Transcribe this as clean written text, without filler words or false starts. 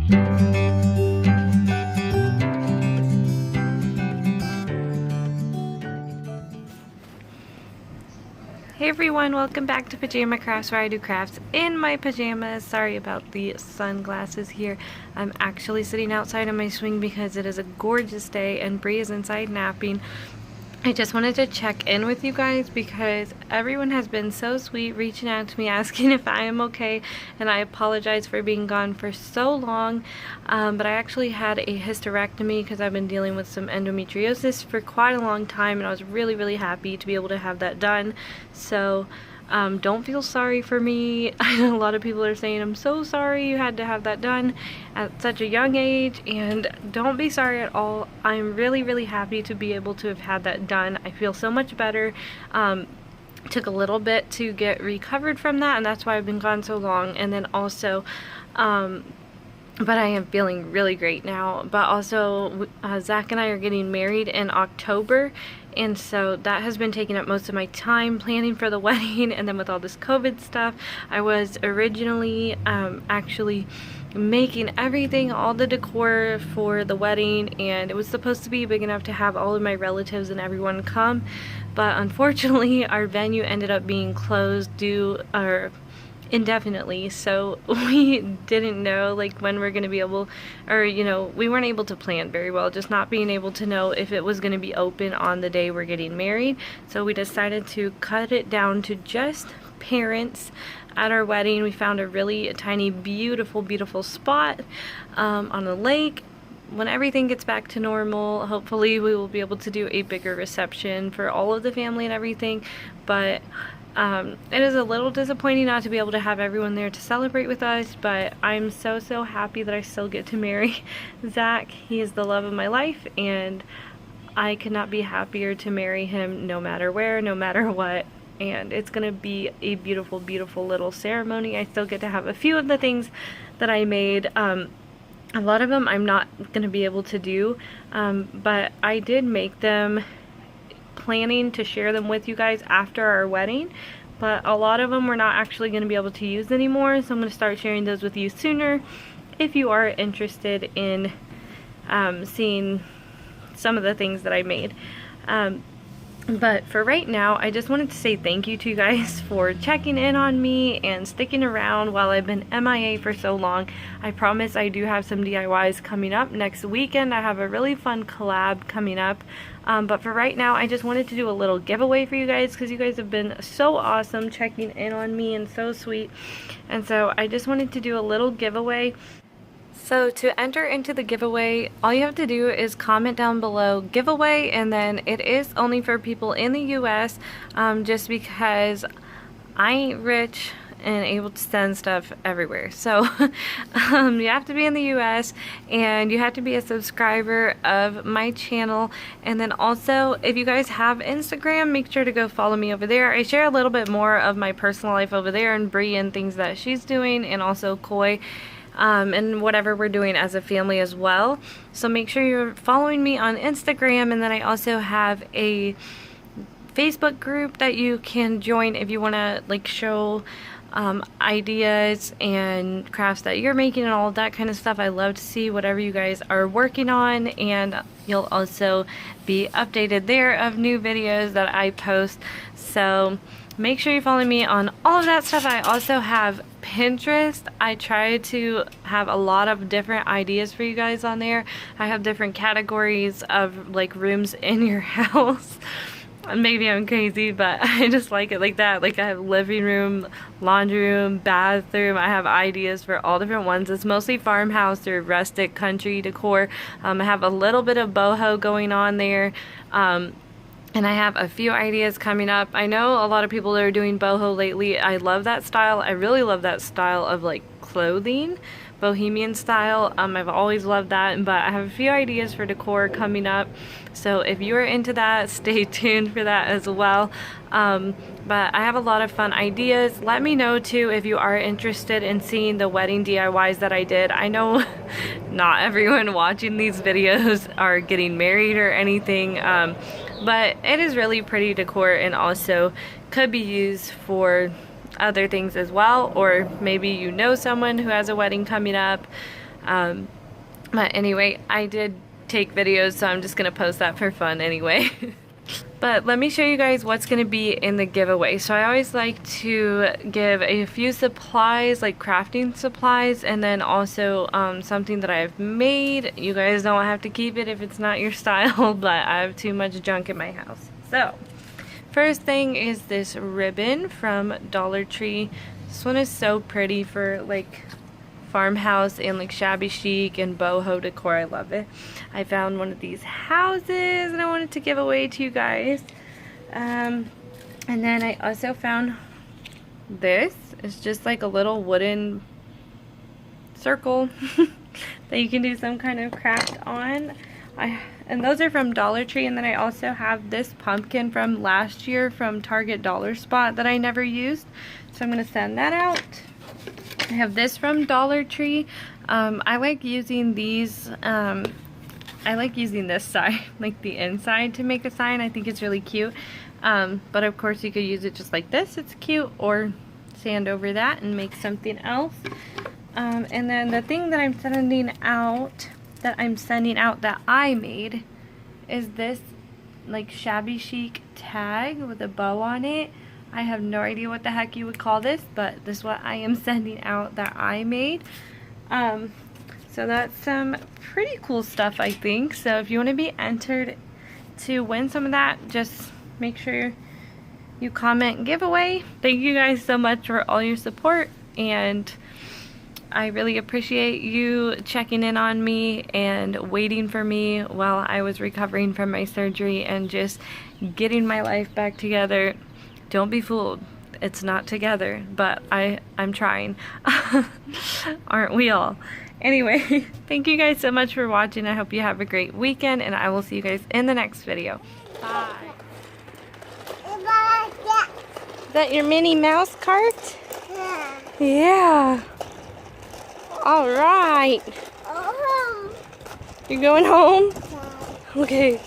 Hey everyone, welcome back to Pajama Crafts, where I do crafts in my pajamas. Sorry about the sunglasses here. I'm actually sitting outside on my swing because it is a gorgeous day and Bree is inside napping. I just wanted to check in with you guys because everyone has been so sweet reaching out to me asking if I am okay, and I apologize for being gone for so long, but I actually had a hysterectomy because I've been dealing with some endometriosis for quite a long time, and I was really happy to be able to have that done. So don't feel sorry for me. I know a lot of people are saying, I'm so sorry you had to have that done at such a young age, and don't be sorry at all. I'm really happy to be able to have had that done. I feel so much better. Took a little bit to get recovered from that, and that's why I've been gone so long. And then also but I am feeling really great now. But also Zach and I are getting married in October, and so that has been taking up most of my time planning for the wedding. And then with all this COVID stuff, I was originally actually making everything, all the decor for the wedding, and it was supposed to be big enough to have all of my relatives and everyone come, but unfortunately our venue ended up being closed indefinitely, so we didn't know like when we're gonna be able, or we weren't able to plan very well, just not being able to know if it was gonna be open on the day we're getting married. So we decided to cut it down to just parents at our wedding. We found a really tiny beautiful spot on a lake. When everything gets back to normal, hopefully we will be able to do a bigger reception for all of the family and everything, but it is a little disappointing not to be able to have everyone there to celebrate with us, but I'm so happy that I still get to marry Zach. He is the love of my life, and I could not be happier to marry him no matter where, no matter what. And it's gonna be a beautiful little ceremony. I still get to have a few of the things that I made. A lot of them I'm not gonna be able to do, but I did make them, planning to share them with you guys after our wedding, but a lot of them we're not actually going to be able to use anymore, so I'm going to start sharing those with you sooner if you are interested in seeing some of the things that I made. But for right now, I just wanted to say thank you to you guys for checking in on me and sticking around while I've been MIA for so long. I promise I do have some DIYs coming up next weekend. I have a really fun collab coming up. But for right now, I just wanted to do a little giveaway for you guys because you guys have been so awesome checking in on me and so sweet. And so I just wanted to do a little giveaway. So to enter into the giveaway, all you have to do is comment down below giveaway, and then it is only for people in the US, just because I ain't rich and able to send stuff everywhere. So you have to be in the US, and you have to be a subscriber of my channel. And then also, if you guys have Instagram, make sure to go follow me over there. I share a little bit more of my personal life over there, and Bree and things that she's doing, and also Koi, and whatever we're doing as a family as well. So make sure you're following me on Instagram, and then I also have a Facebook group that you can join if you want to like show ideas and crafts that you're making and all of that kind of stuff. I love to see whatever you guys are working on, and you'll also be updated there of new videos that I post. So make sure you follow me on all of that stuff. I also have Pinterest. I try to have a lot of different ideas for you guys on there. I have different categories of like rooms in your house. Maybe I'm crazy, but I just like it like that. Like I have living room, laundry room, bathroom. I have ideas for all different ones. It's mostly farmhouse or rustic country decor. I have a little bit of boho going on there. And I have a few ideas coming up. I know a lot of people are doing boho lately. I love that style. I really love that style of like clothing, bohemian style. I've always loved that, but I have a few ideas for decor coming up. So if you are into that, stay tuned for that as well. But I have a lot of fun ideas. Let me know too if you are interested in seeing the wedding DIYs that I did. I know not everyone watching these videos are getting married or anything, but it is really pretty decor and also could be used for other things as well, or maybe you know someone who has a wedding coming up. But anyway, I did take videos, so I'm just gonna post that for fun anyway. But let me show you guys what's going to be in the giveaway. So I always like to give a few supplies, like crafting supplies, and then also something that I've made. You guys don't have to keep it if it's not your style, but I have too much junk in my house. So first thing is this ribbon from Dollar Tree. This one is so pretty for like farmhouse and like shabby chic and boho decor. I love it. I found one of these houses and I wanted to give away to you guys. And then I also found this. It's just like a little wooden circle that you can do some kind of craft on. And those are from Dollar Tree. And then I also have this pumpkin from last year from Target Dollar Spot that I never used, so I'm going to send that out. I have this from Dollar Tree. I like using these, I like using this side, like the inside, to make a sign. I think it's really cute. But of course you could use it just like this, it's cute, or sand over that and make something else. And then the thing that I'm sending out that I made is this like shabby chic tag with a bow on it. I have no idea what the heck you would call this, but this is what I am sending out that I made. So that's some pretty cool stuff, I think. So if you want to be entered to win some of that, just make sure you comment giveaway. Thank you guys so much for all your support, and I really appreciate you checking in on me and waiting for me while I was recovering from my surgery and just getting my life back together. Don't be fooled, it's not together, but I'm trying. Aren't we all? Anyway, thank you guys so much for watching. I hope you have a great weekend, and I will see you guys in the next video. Bye. Is that your Minnie Mouse cart? Yeah. Yeah. All right. You're going home? Yeah. Okay.